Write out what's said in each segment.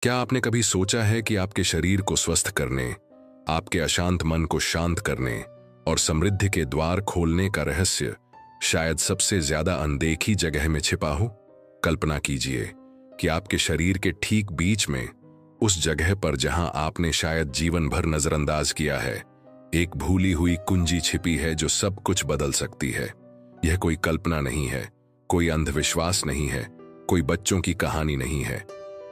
क्या आपने कभी सोचा है कि आपके शरीर को स्वस्थ करने, आपके अशांत मन को शांत करने और समृद्धि के द्वार खोलने का रहस्य शायद सबसे ज्यादा अनदेखी जगह में छिपा हो? कल्पना कीजिए कि आपके शरीर के ठीक बीच में, उस जगह पर जहां आपने शायद जीवन भर नजरअंदाज किया है, एक भूली हुई कुंजी छिपी है जो सब कुछ बदल सकती है। यह कोई कल्पना नहीं है, कोई अंधविश्वास नहीं है, कोई बच्चों की कहानी नहीं है।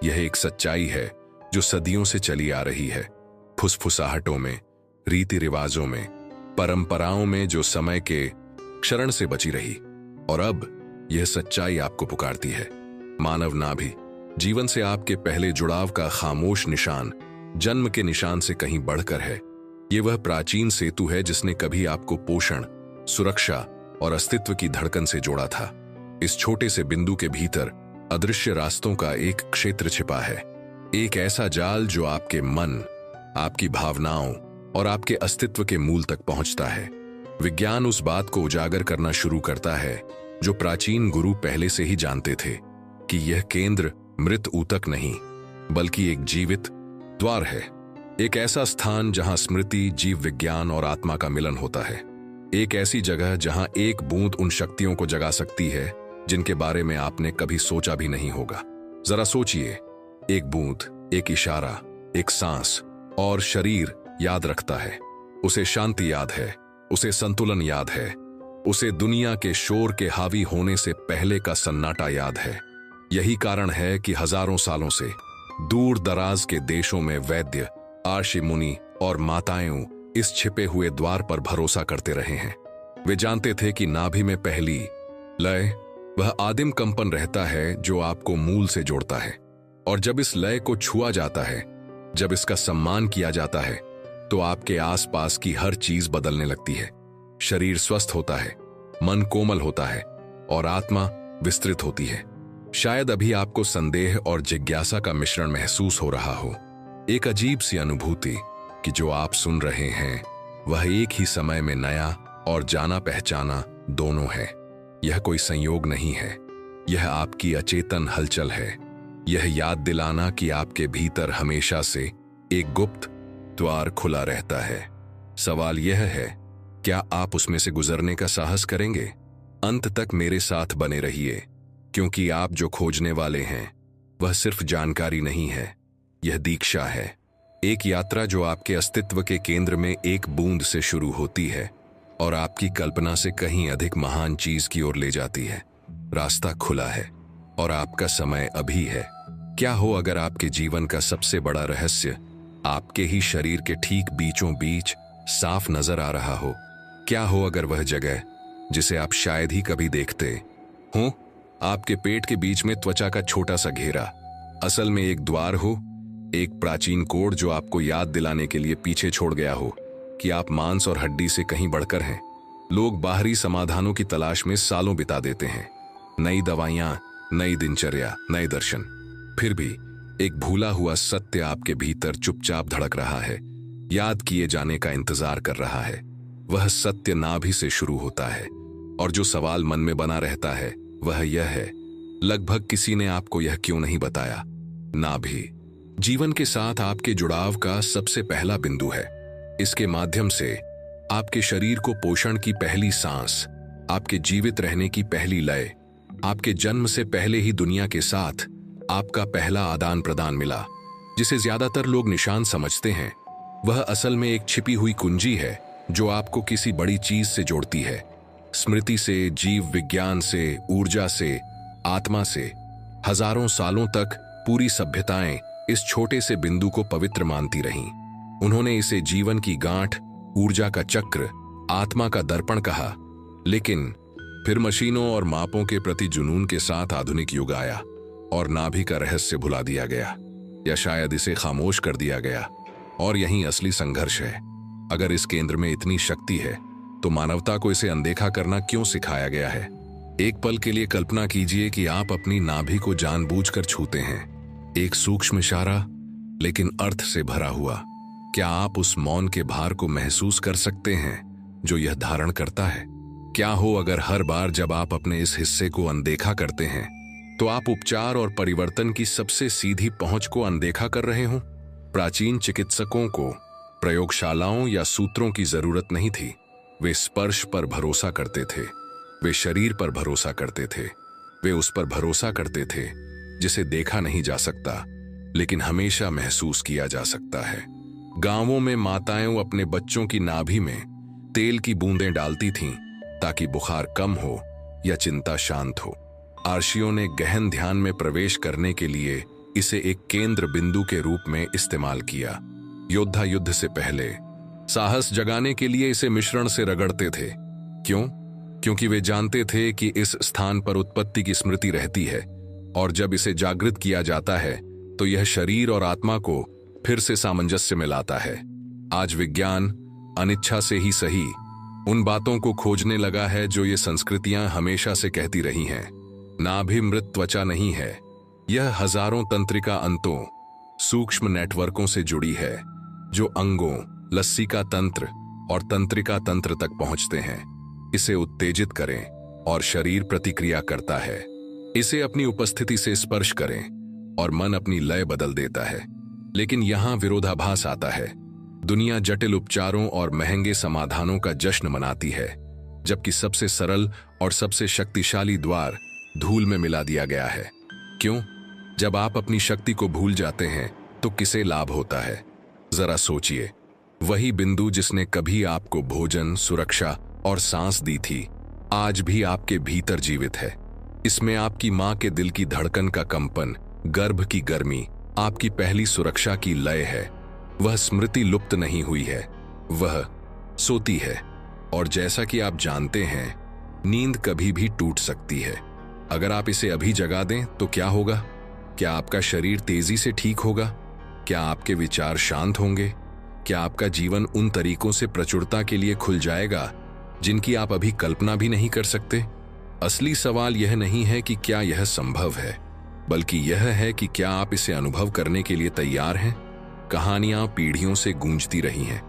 यह एक सच्चाई है जो सदियों से चली आ रही है, फुसफुसाहटों में, रीति रिवाजों में, परंपराओं में जो समय के क्षरण से बची रही। और अब यह सच्चाई आपको पुकारती है। मानव नाभि जीवन से आपके पहले जुड़ाव का खामोश निशान, जन्म के निशान से कहीं बढ़कर है। यह वह प्राचीन सेतु है जिसने कभी आपको पोषण, सुरक्षा और अस्तित्व की धड़कन से जोड़ा था। इस छोटे से बिंदु के भीतर अदृश्य रास्तों का एक क्षेत्र छिपा है, एक ऐसा जाल जो आपके मन, आपकी भावनाओं और आपके अस्तित्व के मूल तक पहुंचता है। विज्ञान उस बात को उजागर करना शुरू करता है जो प्राचीन गुरु पहले से ही जानते थे, कि यह केंद्र मृत ऊतक नहीं, बल्कि एक जीवित द्वार है। एक ऐसा स्थान जहां स्मृति, जीव विज्ञान और आत्मा का मिलन होता है। एक ऐसी जगह जहां एक बूंद उन शक्तियों को जगा सकती है जिनके बारे में आपने कभी सोचा भी नहीं होगा। जरा सोचिए, एक बूंद, एक इशारा, एक सांस, और शरीर याद रखता है। उसे शांति याद है, उसे संतुलन याद है, उसे दुनिया के शोर के हावी होने से पहले का सन्नाटा याद है। यही कारण है कि हजारों सालों से दूर दराज के देशों में वैद्य, आर्षि मुनि और माताएं इस छिपे हुए द्वार पर भरोसा करते रहे हैं। वे जानते थे कि नाभि में पहली लय, वह आदिम कंपन रहता है जो आपको मूल से जोड़ता है। और जब इस लय को छुआ जाता है, जब इसका सम्मान किया जाता है, तो आपके आसपास की हर चीज बदलने लगती है। शरीर स्वस्थ होता है, मन कोमल होता है और आत्मा विस्तृत होती है। शायद अभी आपको संदेह और जिज्ञासा का मिश्रण महसूस हो रहा हो, एक अजीब सी अनुभूति कि जो आप सुन रहे हैं वह एक ही समय में नया और जाना पहचाना दोनों है। यह कोई संयोग नहीं है, यह आपकी अचेतन हलचल है। यह याद दिलाना कि आपके भीतर हमेशा से एक गुप्त द्वार खुला रहता है। सवाल यह है, क्या आप उसमें से गुजरने का साहस करेंगे? अंत तक मेरे साथ बने रहिए, क्योंकि आप जो खोजने वाले हैं वह सिर्फ जानकारी नहीं है, यह दीक्षा है। एक यात्रा जो आपके अस्तित्व के केंद्र में एक बूंद से शुरू होती है और आपकी कल्पना से कहीं अधिक महान चीज की ओर ले जाती है। रास्ता खुला है और आपका समय अभी है। क्या हो अगर आपके जीवन का सबसे बड़ा रहस्य आपके ही शरीर के ठीक बीचों बीच साफ नजर आ रहा हो? क्या हो अगर वह जगह जिसे आप शायद ही कभी देखते हो, आपके पेट के बीच में त्वचा का छोटा सा घेरा, असल में एक द्वार हो, एक प्राचीन कोड जो आपको याद दिलाने के लिए पीछे छोड़ गया हो कि आप मांस और हड्डी से कहीं बढ़कर हैं। लोग बाहरी समाधानों की तलाश में सालों बिता देते हैं, नई दवाइयां, नई दिनचर्या, नए दर्शन। फिर भी एक भूला हुआ सत्य आपके भीतर चुपचाप धड़क रहा है, याद किए जाने का इंतजार कर रहा है। वह सत्य नाभि से शुरू होता है, और जो सवाल मन में बना रहता है वह यह है, लगभग किसी ने आपको यह क्यों नहीं बताया? नाभि जीवन के साथ आपके जुड़ाव का सबसे पहला बिंदु है। इसके माध्यम से आपके शरीर को पोषण की पहली सांस, आपके जीवित रहने की पहली लय, आपके जन्म से पहले ही दुनिया के साथ आपका पहला आदान प्रदान मिला। जिसे ज्यादातर लोग निशान समझते हैं, वह असल में एक छिपी हुई कुंजी है जो आपको किसी बड़ी चीज से जोड़ती है। स्मृति से, जीव विज्ञान से, ऊर्जा से, आत्मा से। हजारों सालों तक पूरी सभ्यताएं इस छोटे से बिंदु को पवित्र मानती रहीं। उन्होंने इसे जीवन की गांठ, ऊर्जा का चक्र, आत्मा का दर्पण कहा। लेकिन फिर मशीनों और मापों के प्रति जुनून के साथ आधुनिक युग आया और नाभि का रहस्य भुला दिया गया, या शायद इसे खामोश कर दिया गया। और यही असली संघर्ष है। अगर इस केंद्र में इतनी शक्ति है, तो मानवता को इसे अनदेखा करना क्यों सिखाया गया है? एक पल के लिए कल्पना कीजिए कि आप अपनी नाभि को जानबूझकर छूते हैं। एक सूक्ष्म इशारा, लेकिन अर्थ से भरा हुआ। क्या आप उस मौन के भार को महसूस कर सकते हैं जो यह धारण करता है? क्या हो अगर हर बार जब आप अपने इस हिस्से को अनदेखा करते हैं, तो आप उपचार और परिवर्तन की सबसे सीधी पहुंच को अनदेखा कर रहे हो। प्राचीन चिकित्सकों को प्रयोगशालाओं या सूत्रों की जरूरत नहीं थी। वे स्पर्श पर भरोसा करते थे, वे शरीर पर भरोसा करते थे, वे उस पर भरोसा करते थे जिसे देखा नहीं जा सकता लेकिन हमेशा महसूस किया जा सकता है। गांवों में माताएं अपने बच्चों की नाभि में तेल की बूंदें डालती थीं ताकि बुखार कम हो या चिंता शांत हो। आर्षियों ने गहन ध्यान में प्रवेश करने के लिए इसे एक केंद्र बिंदु के रूप में इस्तेमाल किया। योद्धा युद्ध से पहले साहस जगाने के लिए इसे मिश्रण से रगड़ते थे। क्यों? क्योंकि वे जानते थे कि इस स्थान पर उत्पत्ति की स्मृति रहती है और जब इसे जागृत किया जाता है तो यह शरीर और आत्मा को फिर से सामंजस्य में लाता है। आज विज्ञान अनिच्छा से ही सही उन बातों को खोजने लगा है जो ये संस्कृतियां हमेशा से कहती रही हैं। नाभि मृत त्वचा नहीं है, यह हजारों तंत्रिका अंतों, सूक्ष्म नेटवर्कों से जुड़ी है जो अंगों, लसिका तंत्र और तंत्रिका तंत्र तक पहुंचते हैं। इसे उत्तेजित करें और शरीर प्रतिक्रिया करता है। इसे अपनी उपस्थिति से स्पर्श करें और मन अपनी लय बदल देता है। लेकिन यहां विरोधाभास आता है। दुनिया जटिल उपचारों और महंगे समाधानों का जश्न मनाती है, जबकि सबसे सरल और सबसे शक्तिशाली द्वार धूल में मिला दिया गया है। क्यों? जब आप अपनी शक्ति को भूल जाते हैं तो किसे लाभ होता है? जरा सोचिए। वही बिंदु जिसने कभी आपको भोजन, सुरक्षा और सांस दी थी, आज भी आपके भीतर जीवित है। इसमें आपकी मां के दिल की धड़कन का कंपन, गर्भ की गर्मी, आपकी पहली सुरक्षा की लय है। वह स्मृति लुप्त नहीं हुई है, वह सोती है। और जैसा कि आप जानते हैं, नींद कभी भी टूट सकती है। अगर आप इसे अभी जगा दें तो क्या होगा? क्या आपका शरीर तेजी से ठीक होगा? क्या आपके विचार शांत होंगे? क्या आपका जीवन उन तरीकों से प्रचुरता के लिए खुल जाएगा जिनकी आप अभी कल्पना भी नहीं कर सकते? असली सवाल यह नहीं है कि क्या यह संभव है, बल्कि यह है कि क्या आप इसे अनुभव करने के लिए तैयार हैं। कहानियां पीढ़ियों से गूंजती रही हैं।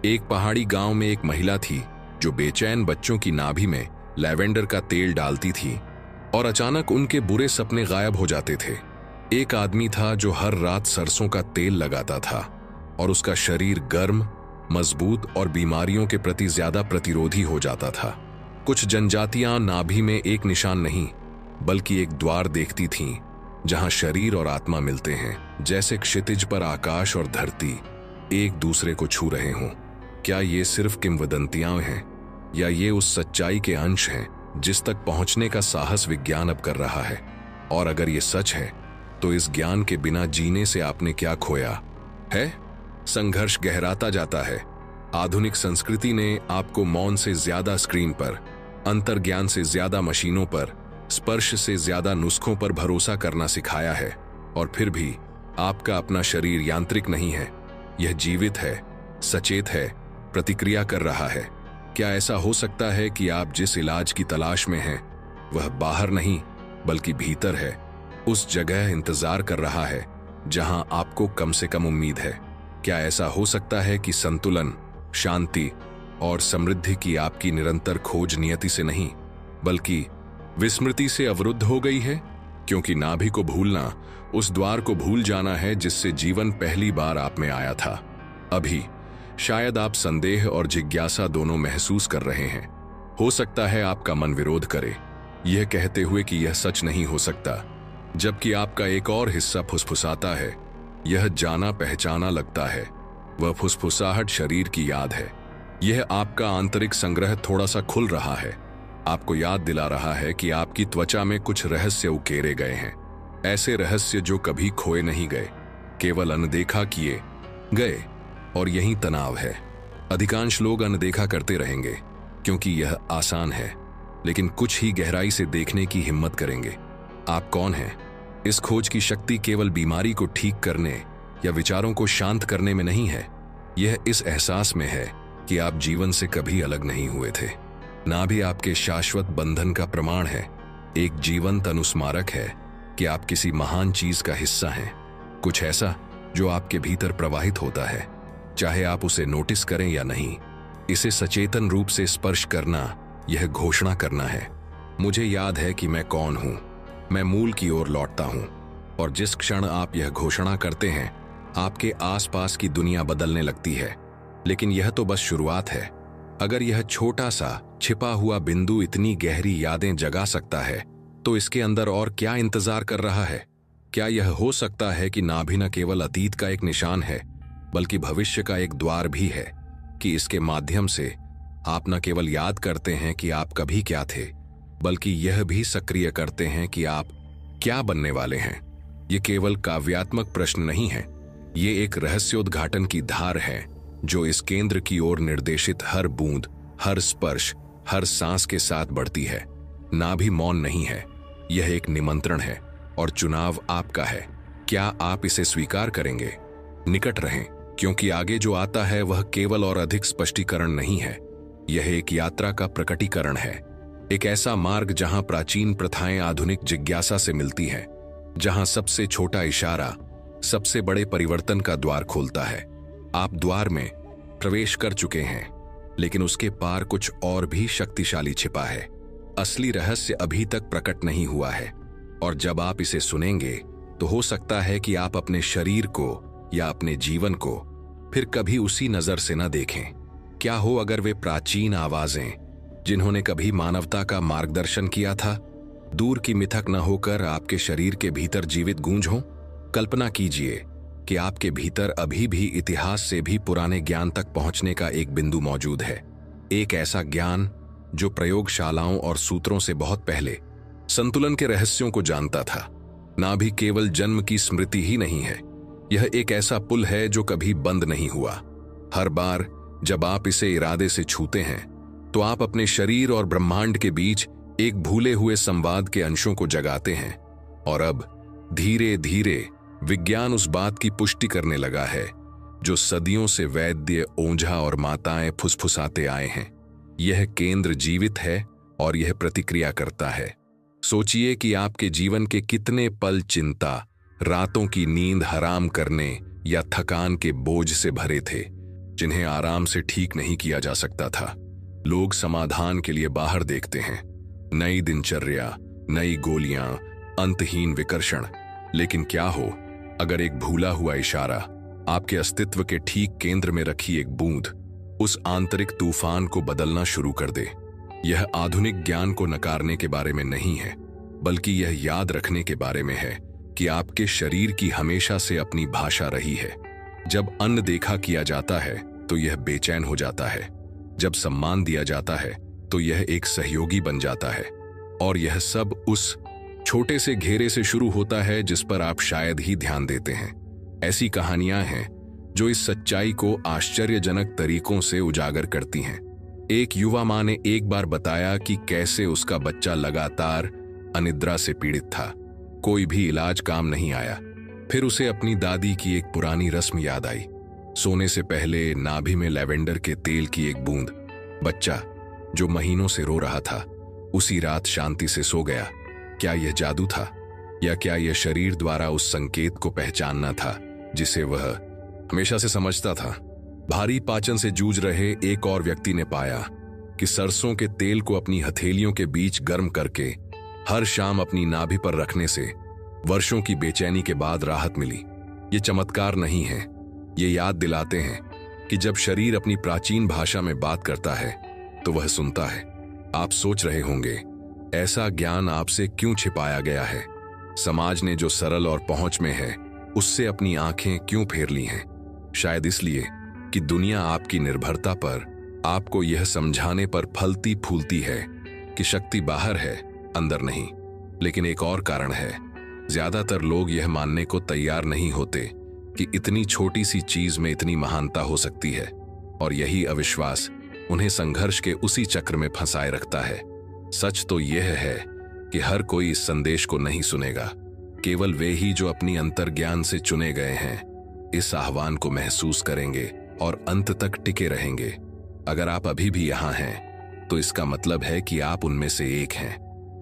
एक पहाड़ी गांव में एक महिला थी जो बेचैन बच्चों की नाभि में लैवेंडर का तेल डालती थी और अचानक उनके बुरे सपने गायब हो जाते थे। एक आदमी था जो हर रात सरसों का तेल लगाता था और उसका शरीर गर्म, मजबूत और बीमारियों के प्रति ज्यादा प्रतिरोधी हो जाता था। कुछ जनजातियां नाभि में एक निशान नहीं बल्कि एक द्वार देखती थीं जहां शरीर और आत्मा मिलते हैं, जैसे क्षितिज पर आकाश और धरती एक दूसरे को छू रहे हों। क्या ये सिर्फ किंवदंतियां हैं या ये उस सच्चाई के अंश हैं जिस तक पहुंचने का साहस विज्ञान अब कर रहा है? और अगर ये सच है तो इस ज्ञान के बिना जीने से आपने क्या खोया है? संघर्ष गहराता जाता है। आधुनिक संस्कृति ने आपको मौन से ज्यादा स्क्रीन पर, अंतर्ज्ञान से ज्यादा मशीनों पर, स्पर्श से ज्यादा नुस्खों पर भरोसा करना सिखाया है। और फिर भी आपका अपना शरीर यांत्रिक नहीं है, यह जीवित है, सचेत है, प्रतिक्रिया कर रहा है। क्या ऐसा हो सकता है कि आप जिस इलाज की तलाश में हैं वह बाहर नहीं बल्कि भीतर है, उस जगह इंतजार कर रहा है जहां आपको कम से कम उम्मीद है? क्या ऐसा हो सकता है कि संतुलन, शांति और समृद्धि की आपकी निरंतर खोज नियति से नहीं बल्कि विस्मृति से अवरुद्ध हो गई है? क्योंकि नाभि को भूलना उस द्वार को भूल जाना है जिससे जीवन पहली बार आप में आया था। अभी शायद आप संदेह और जिज्ञासा दोनों महसूस कर रहे हैं। हो सकता है आपका मन विरोध करे, यह कहते हुए कि यह सच नहीं हो सकता, जबकि आपका एक और हिस्सा फुसफुसाता है, यह जाना पहचाना लगता है। वह फुसफुसाहट शरीर की याद है। यह आपका आंतरिक संग्रह थोड़ा सा खुल रहा है, आपको याद दिला रहा है कि आपकी त्वचा में कुछ रहस्य उकेरे गए हैं। ऐसे रहस्य जो कभी खोए नहीं गए, केवल अनदेखा किए गए। और यही तनाव है। अधिकांश लोग अनदेखा करते रहेंगे क्योंकि यह आसान है, लेकिन कुछ ही गहराई से देखने की हिम्मत करेंगे। आप कौन हैं? इस खोज की शक्ति केवल बीमारी को ठीक करने या विचारों को शांत करने में नहीं है, यह इस एहसास में है कि आप जीवन से कभी अलग नहीं हुए थे। नाभि आपके शाश्वत बंधन का प्रमाण है, एक जीवंत अनुस्मारक है कि आप किसी महान चीज का हिस्सा हैं, कुछ ऐसा जो आपके भीतर प्रवाहित होता है, चाहे आप उसे नोटिस करें या नहीं। इसे सचेतन रूप से स्पर्श करना, यह घोषणा करना है, मुझे याद है कि मैं कौन हूं, मैं मूल की ओर लौटता हूं, और जिस क्षण आप यह घोषणा करते हैं, आपके आसपास की दुनिया बदलने लगती है। लेकिन यह तो बस शुरुआत है। अगर यह छोटा सा छिपा हुआ बिंदु इतनी गहरी यादें जगा सकता है, तो इसके अंदर और क्या इंतजार कर रहा है? क्या यह हो सकता है कि नाभि न केवल अतीत का एक निशान है, बल्कि भविष्य का एक द्वार भी है, कि इसके माध्यम से आप न केवल याद करते हैं कि आप कभी क्या थे, बल्कि यह भी सक्रिय करते हैं कि आप क्या बनने वाले हैं। ये केवल काव्यात्मक प्रश्न नहीं है, ये एक रहस्योद्घाटन की धार है जो इस केंद्र की ओर निर्देशित हर बूंद, हर स्पर्श, हर सांस के साथ बढ़ती है। नाभि मौन नहीं है, यह एक निमंत्रण है, और चुनाव आपका है। क्या आप इसे स्वीकार करेंगे? निकट रहें, क्योंकि आगे जो आता है वह केवल और अधिक स्पष्टीकरण नहीं है, यह एक यात्रा का प्रकटीकरण है। एक ऐसा मार्ग जहां प्राचीन प्रथाएं आधुनिक जिज्ञासा से मिलती हैं, जहां सबसे छोटा इशारा सबसे बड़े परिवर्तन का द्वार खोलता है। आप द्वार में प्रवेश कर चुके हैं, लेकिन उसके पार कुछ और भी शक्तिशाली छिपा है। असली रहस्य अभी तक प्रकट नहीं हुआ है, और जब आप इसे सुनेंगे तो हो सकता है कि आप अपने शरीर को या अपने जीवन को फिर कभी उसी नजर से न देखें। क्या हो अगर वे प्राचीन आवाजें, जिन्होंने कभी मानवता का मार्गदर्शन किया था, दूर की मिथक न होकर आपके शरीर के भीतर जीवित गूंज हों? कल्पना कीजिए कि आपके भीतर अभी भी इतिहास से भी पुराने ज्ञान तक पहुंचने का एक बिंदु मौजूद है। एक ऐसा ज्ञान जो प्रयोगशालाओं और सूत्रों से बहुत पहले संतुलन के रहस्यों को जानता था। नाभि केवल जन्म की स्मृति ही नहीं है, यह एक ऐसा पुल है जो कभी बंद नहीं हुआ। हर बार जब आप इसे इरादे से छूते हैं, तो आप अपने शरीर और ब्रह्मांड के बीच एक भूले हुए संवाद के अंशों को जगाते हैं। और अब धीरे धीरे विज्ञान उस बात की पुष्टि करने लगा है जो सदियों से वैद्य, ओझा और माताएं फुसफुसाते आए हैं। यह केंद्र जीवित है और यह प्रतिक्रिया करता है। सोचिए कि आपके जीवन के कितने पल चिंता, रातों की नींद हराम करने या थकान के बोझ से भरे थे, जिन्हें आराम से ठीक नहीं किया जा सकता था। लोग समाधान के लिए बाहर देखते हैं, नई दिनचर्या, नई गोलियां, अंतहीन विकर्षण। लेकिन क्या हो अगर एक भूला हुआ इशारा, आपके अस्तित्व के ठीक केंद्र में रखी एक बूंद, उस आंतरिक तूफान को बदलना शुरू कर दे? यह आधुनिक ज्ञान को नकारने के बारे में नहीं है, बल्कि यह याद रखने के बारे में है कि आपके शरीर की हमेशा से अपनी भाषा रही है। जब अन्न देखा किया जाता है तो यह बेचैन हो जाता है, जब सम्मान दिया जाता है तो यह एक सहयोगी बन जाता है, और यह सब उस छोटे से घेरे से शुरू होता है जिस पर आप शायद ही ध्यान देते हैं। ऐसी कहानियां हैं जो इस सच्चाई को आश्चर्यजनक तरीकों से उजागर करती हैं। एक युवा मां ने एक बार बताया कि कैसे उसका बच्चा लगातार अनिद्रा से पीड़ित था। कोई भी इलाज काम नहीं आया। फिर उसे अपनी दादी की एक पुरानी रस्म याद आई। सोने से पहले नाभि में लैवेंडर के तेल की एक बूंद। बच्चा जो महीनों से रो रहा था, उसी रात शांति से सो गया। क्या यह जादू था, या क्या यह शरीर द्वारा उस संकेत को पहचानना था जिसे वह हमेशा से समझता था? भारी पाचन से जूझ रहे एक और व्यक्ति ने पाया कि सरसों के तेल को अपनी हथेलियों के बीच गर्म करके हर शाम अपनी नाभि पर रखने से वर्षों की बेचैनी के बाद राहत मिली। ये चमत्कार नहीं है, ये याद दिलाते हैं कि जब शरीर अपनी प्राचीन भाषा में बात करता है तो वह सुनता है। आप सोच रहे होंगे, ऐसा ज्ञान आपसे क्यों छिपाया गया है? समाज ने जो सरल और पहुंच में है, उससे अपनी आंखें क्यों फेर ली हैं? शायद इसलिए कि दुनिया आपकी निर्भरता पर, आपको यह समझाने पर फलती फूलती है कि शक्ति बाहर है, अंदर नहीं। लेकिन एक और कारण है, ज्यादातर लोग यह मानने को तैयार नहीं होते कि इतनी छोटी सी चीज में इतनी महानता हो सकती है, और यही अविश्वास उन्हें संघर्ष के उसी चक्र में फंसाए रखता है। सच तो यह है कि हर कोई इस संदेश को नहीं सुनेगा। केवल वे ही जो अपनी अंतर्ज्ञान से चुने गए हैं इस आह्वान को महसूस करेंगे और अंत तक टिके रहेंगे। अगर आप अभी भी यहाँ हैं, तो इसका मतलब है कि आप उनमें से एक हैं।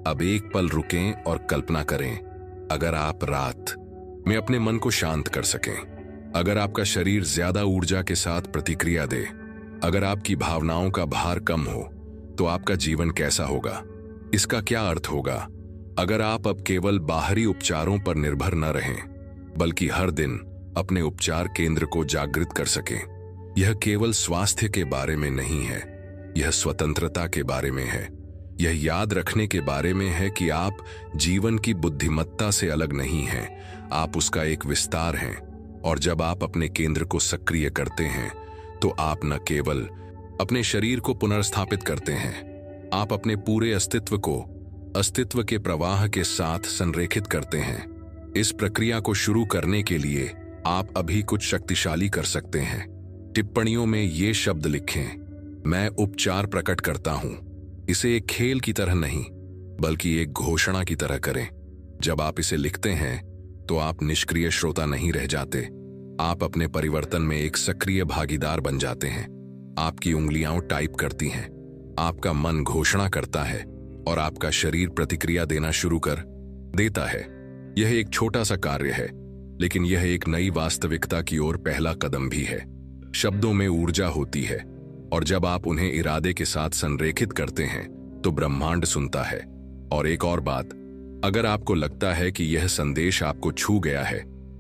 अब एक पल रुकें और कल्पना करें, अगर आप रात में अपने मन को शांत कर सकें, अगर आपका शरीर ज्यादा ऊर्जा के साथ प्रतिक्रिया दे, अगर आपकी भावनाओं का भार कम हो, तो आपका जीवन कैसा होगा? इसका क्या अर्थ होगा? अगर आप अब केवल बाहरी उपचारों पर निर्भर न रहें, बल्कि हर दिन अपने उपचार केंद्र को जागृत कर सकें। यह केवल स्वास्थ्य के बारे में नहीं है, यह स्वतंत्रता के बारे में है। यह याद रखने के बारे में है कि आप जीवन की बुद्धिमत्ता से अलग नहीं हैं, आप उसका एक विस्तार हैं। और जब आप अपने केंद्र को सक्रिय करते हैं, तो आप न केवल अपने शरीर को पुनर्स्थापित करते हैं, आप अपने पूरे अस्तित्व को अस्तित्व के प्रवाह के साथ संरेखित करते हैं। इस प्रक्रिया को शुरू करने के लिए आप अभी कुछ शक्तिशाली कर सकते हैं। टिप्पणियों में ये शब्द लिखें, मैं उपचार प्रकट करता हूं। इसे एक खेल की तरह नहीं, बल्कि एक घोषणा की तरह करें। जब आप इसे लिखते हैं, तो आप निष्क्रिय श्रोता नहीं रह जाते, आप अपने परिवर्तन में एक सक्रिय भागीदार बन जाते हैं। आपकी उंगलियां टाइप करती हैं, आपका मन घोषणा करता है और आपका शरीर प्रतिक्रिया देना शुरू कर देता है। यह एक छोटा सा कार्य है, लेकिन यह एक नई वास्तविकता की ओर पहला कदम भी है। शब्दों में ऊर्जा होती है, और जब आप उन्हें इरादे के साथ संरेखित करते हैं, तो ब्रह्मांड सुनता है। और एक और बात, अगर आपको लगता है कि यह संदेश आपको छू गया है,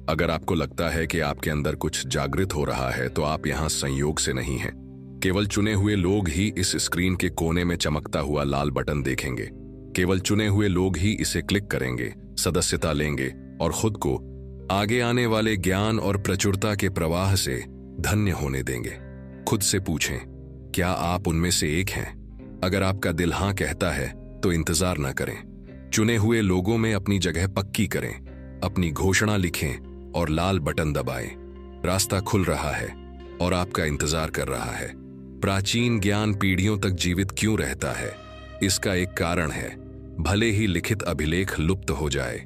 अगर आपको लगता है कि आपके अंदर कुछ जागृत हो रहा है, तो आप यहां संयोग से नहीं हैं। केवल चुने हुए लोग ही इस स्क्रीन के कोने में चमकता हुआ लाल बटन देखेंगे। केवल चुने हुए लोग ही इसे क्लिक करेंगे, सदस्यता लेंगे और खुद को आगे आने वाले ज्ञान और प्रचुरता के प्रवाह से धन्य होने देंगे। खुद से पूछें, क्या आप उनमें से एक हैं? अगर आपका दिल हां कहता है, तो इंतजार न करें। चुने हुए लोगों में अपनी जगह पक्की करें, अपनी घोषणा लिखें और लाल बटन दबाएं। रास्ता खुल रहा है और आपका इंतजार कर रहा है। प्राचीन ज्ञान पीढ़ियों तक जीवित क्यों रहता है? इसका एक कारण है, भले ही लिखित अभिलेख लुप्त हो जाए,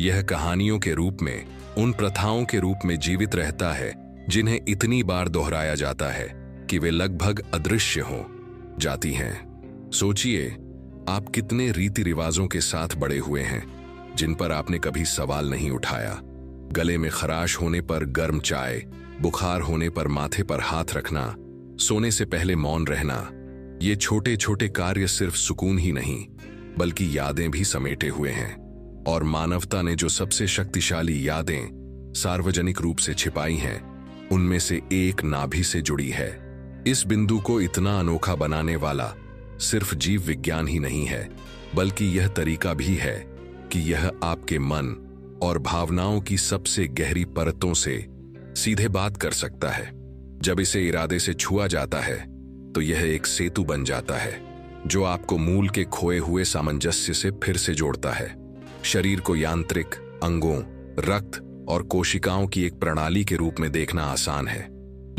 यह कहानियों के रूप में, उन प्रथाओं के रूप में जीवित रहता है जिन्हें इतनी बार दोहराया जाता है कि वे लगभग अदृश्य हो जाती हैं। सोचिए, आप कितने रीति रिवाजों के साथ बड़े हुए हैं जिन पर आपने कभी सवाल नहीं उठाया। गले में खराश होने पर गर्म चाय, बुखार होने पर माथे पर हाथ रखना, सोने से पहले मौन रहना, ये छोटे छोटे कार्य सिर्फ सुकून ही नहीं, बल्कि यादें भी समेटे हुए हैं। और मानवता ने जो सबसे शक्तिशाली यादें सार्वजनिक रूप से छिपाई हैं, उनमें से एक नाभि से जुड़ी है। इस बिंदु को इतना अनोखा बनाने वाला सिर्फ जीव विज्ञान ही नहीं है, बल्कि यह तरीका भी है कि यह आपके मन और भावनाओं की सबसे गहरी परतों से सीधे बात कर सकता है। जब इसे इरादे से छुआ जाता है, तो यह एक सेतु बन जाता है जो आपको मूल के खोए हुए सामंजस्य से फिर से जोड़ता है। शरीर को यांत्रिक अंगों, रक्त और कोशिकाओं की एक प्रणाली के रूप में देखना आसान है,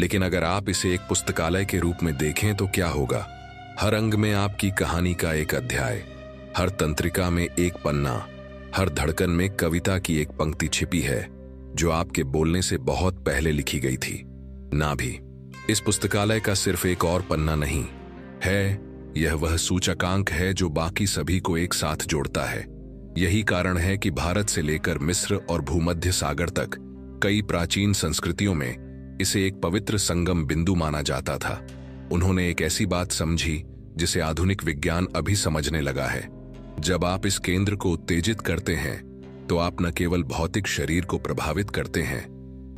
लेकिन अगर आप इसे एक पुस्तकालय के रूप में देखें तो क्या होगा? हर अंग में आपकी कहानी का एक अध्याय, हर तंत्रिका में एक पन्ना, हर धड़कन में कविता की एक पंक्ति छिपी है जो आपके बोलने से बहुत पहले लिखी गई थी। नाभि इस पुस्तकालय का सिर्फ एक और पन्ना नहीं है, यह वह सूचकांक है जो बाकी सभी को एक साथ जोड़ता है। यही कारण है कि भारत से लेकर मिस्र और भूमध्य सागर तक कई प्राचीन संस्कृतियों में इसे एक पवित्र संगम बिंदु माना जाता था। उन्होंने एक ऐसी बात समझी जिसे आधुनिक विज्ञान अभी समझने लगा है। जब आप इस केंद्र को उत्तेजित करते हैं, तो आप न केवल भौतिक शरीर को प्रभावित करते हैं,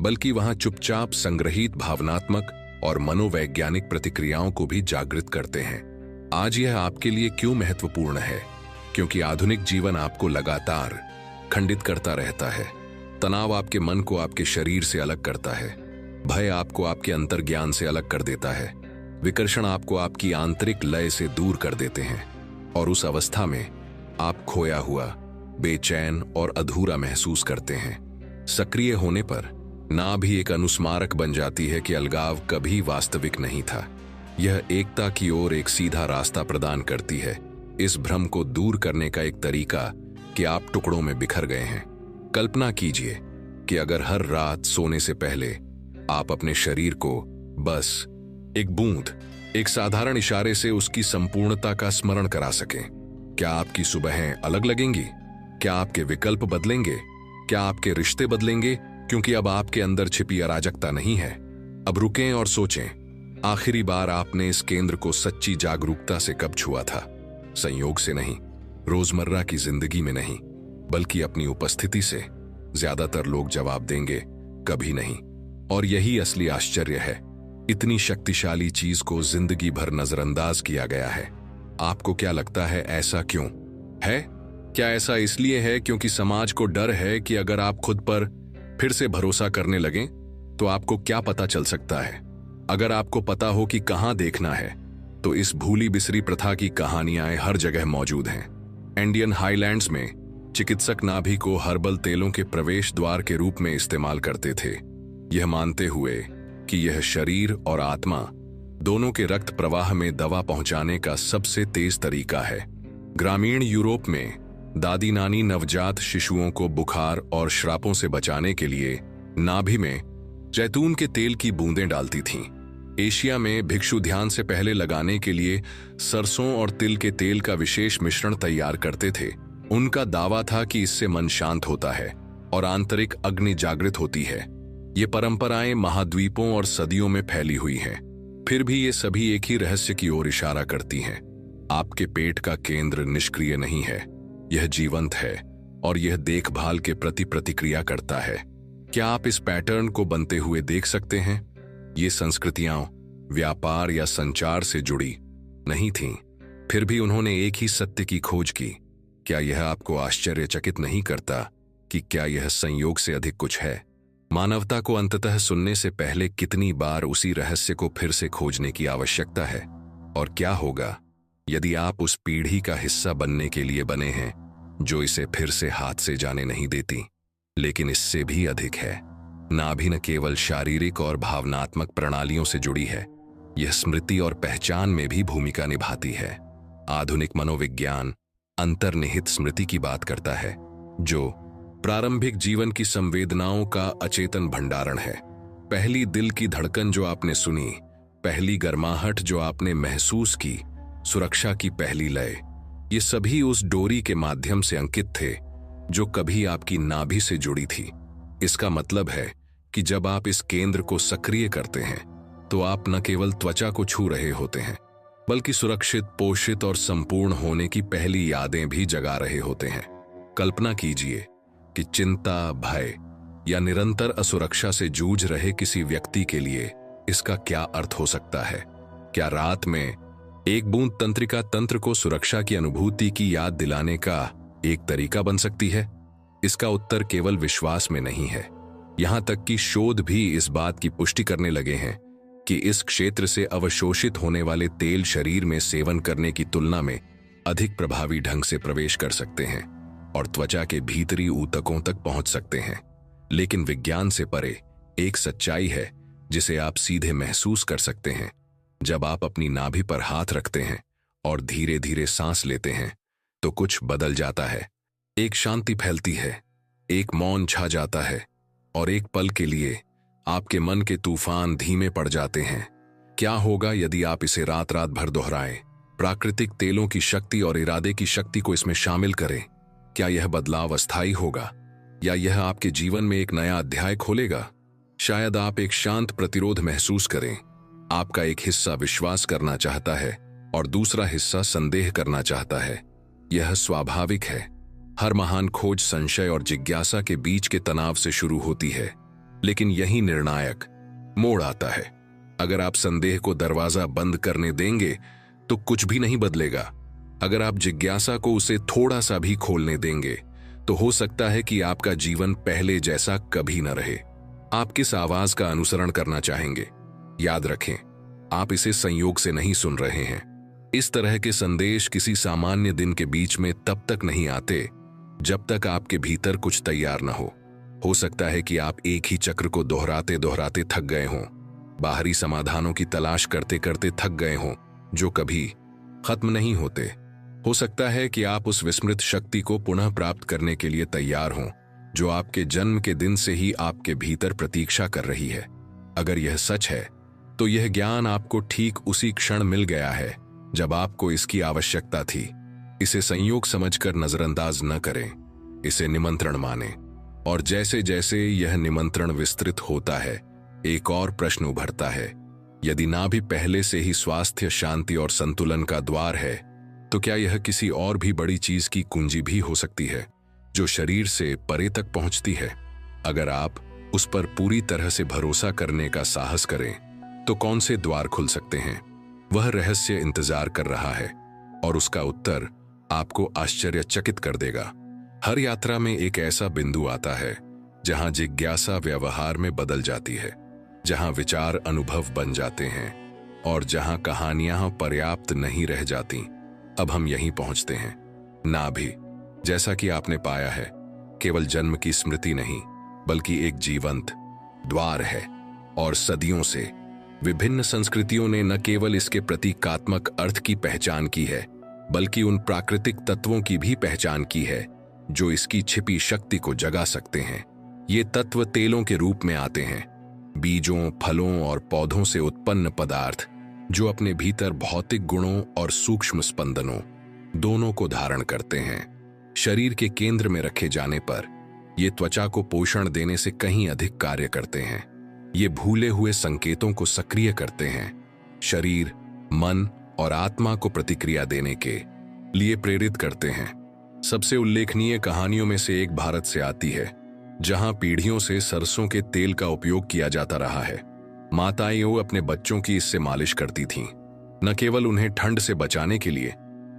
बल्कि वहां चुपचाप संग्रहित भावनात्मक और मनोवैज्ञानिक प्रतिक्रियाओं को भी जागृत करते हैं। आज यह आपके लिए क्यों महत्वपूर्ण है? क्योंकि आधुनिक जीवन आपको लगातार खंडित करता रहता है। तनाव आपके मन को आपके शरीर से अलग करता है, भय आपको आपके अंतर्ज्ञान से अलग कर देता है, विकर्षण आपको आपकी आंतरिक लय से दूर कर देते हैं, और उस अवस्था में आप खोया हुआ, बेचैन और अधूरा महसूस करते हैं। सक्रिय होने पर ना भी एक अनुस्मारक बन जाती है कि अलगाव कभी वास्तविक नहीं था। यह एकता की ओर एक सीधा रास्ता प्रदान करती है। इस भ्रम को दूर करने का एक तरीका कि आप टुकड़ों में बिखर गए हैं। कल्पना कीजिए कि अगर हर रात सोने से पहले आप अपने शरीर को बस एक बूंद, एक साधारण इशारे से उसकी संपूर्णता का स्मरण करा सकें। क्या आपकी सुबहें अलग लगेंगी? क्या आपके विकल्प बदलेंगे? क्या आपके रिश्ते बदलेंगे? क्योंकि अब आपके अंदर छिपी अराजकता नहीं है। अब रुकें और सोचें, आखिरी बार आपने इस केंद्र को सच्ची जागरूकता से कब छुआ था? संयोग से नहीं, रोजमर्रा की जिंदगी में नहीं, बल्कि अपनी उपस्थिति से। ज्यादातर लोग जवाब देंगे कभी नहीं। और यही असली आश्चर्य है, इतनी शक्तिशाली चीज को जिंदगी भर नजरअंदाज किया गया है। आपको क्या लगता है ऐसा क्यों है? क्या ऐसा इसलिए है क्योंकि समाज को डर है कि अगर आप खुद पर फिर से भरोसा करने लगें तो आपको क्या पता चल सकता है? अगर आपको पता हो कि कहां देखना है, तो इस भूली बिसरी प्रथा की कहानियां हर जगह मौजूद हैं। इंडियन हाईलैंड्स में चिकित्सक नाभि को हर्बल तेलों के प्रवेश द्वार के रूप में इस्तेमाल करते थे, यह मानते हुए कि यह शरीर और आत्मा दोनों के रक्त प्रवाह में दवा पहुंचाने का सबसे तेज तरीका है। ग्रामीण यूरोप में दादी नानी नवजात शिशुओं को बुखार और श्रापों से बचाने के लिए नाभि में जैतून के तेल की बूंदें डालती थीं। एशिया में भिक्षु ध्यान से पहले लगाने के लिए सरसों और तिल के तेल का विशेष मिश्रण तैयार करते थे। उनका दावा था कि इससे मन शांत होता है और आंतरिक अग्नि जागृत होती है। ये परंपराएं महाद्वीपों और सदियों में फैली हुई हैं। फिर भी ये सभी एक ही रहस्य की ओर इशारा करती हैं। आपके पेट का केंद्र निष्क्रिय नहीं है, यह जीवंत है और यह देखभाल के प्रति प्रतिक्रिया करता है। क्या आप इस पैटर्न को बनते हुए देख सकते हैं? ये संस्कृतियां व्यापार या संचार से जुड़ी नहीं थीं, फिर भी उन्होंने एक ही सत्य की खोज की। क्या यह आपको आश्चर्यचकित नहीं करता कि क्या यह संयोग से अधिक कुछ है? मानवता को अंततः सुनने से पहले कितनी बार उसी रहस्य को फिर से खोजने की आवश्यकता है? और क्या होगा यदि आप उस पीढ़ी का हिस्सा बनने के लिए बने हैं जो इसे फिर से हाथ से जाने नहीं देती? लेकिन इससे भी अधिक है। नाभि न केवल शारीरिक और भावनात्मक प्रणालियों से जुड़ी है, यह स्मृति और पहचान में भी भूमिका निभाती है। आधुनिक मनोविज्ञान अंतर्निहित स्मृति की बात करता है, जो प्रारंभिक जीवन की संवेदनाओं का अचेतन भंडारण है। पहली दिल की धड़कन जो आपने सुनी, पहली गर्माहट जो आपने महसूस की, सुरक्षा की पहली लय, ये सभी उस डोरी के माध्यम से अंकित थे जो कभी आपकी नाभि से जुड़ी थी। इसका मतलब है कि जब आप इस केंद्र को सक्रिय करते हैं तो आप न केवल त्वचा को छू रहे होते हैं, बल्कि सुरक्षित, पोषित और संपूर्ण होने की पहली यादें भी जगा रहे होते हैं। कल्पना कीजिए कि चिंता, भय या निरंतर असुरक्षा से जूझ रहे किसी व्यक्ति के लिए इसका क्या अर्थ हो सकता है। क्या रात में एक बूंद तंत्रिका तंत्र को सुरक्षा की अनुभूति की याद दिलाने का एक तरीका बन सकती है? इसका उत्तर केवल विश्वास में नहीं है। यहां तक कि शोध भी इस बात की पुष्टि करने लगे हैं कि इस क्षेत्र से अवशोषित होने वाले तेल शरीर में सेवन करने की तुलना में अधिक प्रभावी ढंग से प्रवेश कर सकते हैं और त्वचा के भीतरी ऊतकों तक पहुंच सकते हैं। लेकिन विज्ञान से परे एक सच्चाई है जिसे आप सीधे महसूस कर सकते हैं। जब आप अपनी नाभि पर हाथ रखते हैं और धीरे धीरे सांस लेते हैं तो कुछ बदल जाता है। एक शांति फैलती है, एक मौन छा जाता है और एक पल के लिए आपके मन के तूफान धीमे पड़ जाते हैं। क्या होगा यदि आप इसे रात रात भर दोहराएं? प्राकृतिक तेलों की शक्ति और इरादे की शक्ति को इसमें शामिल करें। क्या यह बदलाव अस्थायी होगा या यह आपके जीवन में एक नया अध्याय खोलेगा? शायद आप एक शांत प्रतिरोध महसूस करें। आपका एक हिस्सा विश्वास करना चाहता है और दूसरा हिस्सा संदेह करना चाहता है। यह स्वाभाविक है। हर महान खोज संशय और जिज्ञासा के बीच के तनाव से शुरू होती है, लेकिन यही निर्णायक मोड़ आता है। अगर आप संदेह को दरवाजा बंद करने देंगे तो कुछ भी नहीं बदलेगा। अगर आप जिज्ञासा को उसे थोड़ा सा भी खोलने देंगे तो हो सकता है कि आपका जीवन पहले जैसा कभी न रहे। आप किस आवाज का अनुसरण करना चाहेंगे? याद रखें, आप इसे संयोग से नहीं सुन रहे हैं। इस तरह के संदेश किसी सामान्य दिन के बीच में तब तक नहीं आते जब तक आपके भीतर कुछ तैयार न हो सकता है कि आप एक ही चक्र को दोहराते दोहराते थक गए हों, बाहरी समाधानों की तलाश करते करते थक गए हों जो कभी खत्म नहीं होते। हो सकता है कि आप उस विस्मृत शक्ति को पुनः प्राप्त करने के लिए तैयार हों जो आपके जन्म के दिन से ही आपके भीतर प्रतीक्षा कर रही है। अगर यह सच है तो यह ज्ञान आपको ठीक उसी क्षण मिल गया है जब आपको इसकी आवश्यकता थी। इसे संयोग समझकर नजरअंदाज न करें, इसे निमंत्रण मानें। और जैसे जैसे यह निमंत्रण विस्तृत होता है, एक और प्रश्न उभरता है। यदि नाभि पहले से ही स्वास्थ्य, शांति और संतुलन का द्वार है, तो क्या यह किसी और भी बड़ी चीज की कुंजी भी हो सकती है? जो शरीर से परे तक पहुंचती है। अगर आप उस पर पूरी तरह से भरोसा करने का साहस करें तो कौन से द्वार खुल सकते हैं? वह रहस्य इंतजार कर रहा है और उसका उत्तर आपको आश्चर्यचकित कर देगा। हर यात्रा में एक ऐसा बिंदु आता है जहां जिज्ञासा व्यवहार में बदल जाती है, जहां विचार अनुभव बन जाते हैं और जहां कहानियां पर्याप्त नहीं रह जाती। अब हम यहीं पहुंचते हैं। नाभि, जैसा कि आपने पाया है, केवल जन्म की स्मृति नहीं बल्कि एक जीवंत द्वार है। और सदियों से विभिन्न संस्कृतियों ने न केवल इसके प्रतीकात्मक अर्थ की पहचान की है बल्कि उन प्राकृतिक तत्वों की भी पहचान की है जो इसकी छिपी शक्ति को जगा सकते हैं। ये तत्व तेलों के रूप में आते हैं, बीजों, फलों और पौधों से उत्पन्न पदार्थ जो अपने भीतर भौतिक गुणों और सूक्ष्म स्पंदनों दोनों को धारण करते हैं। शरीर के केंद्र में रखे जाने पर ये त्वचा को पोषण देने से कहीं अधिक कार्य करते हैं। ये भूले हुए संकेतों को सक्रिय करते हैं, शरीर, मन और आत्मा को प्रतिक्रिया देने के लिए प्रेरित करते हैं। सबसे उल्लेखनीय कहानियों में से एक भारत से आती है, जहां पीढ़ियों से सरसों के तेल का उपयोग किया जाता रहा है। माताएं अपने बच्चों की इससे मालिश करती थीं, न केवल उन्हें ठंड से बचाने के लिए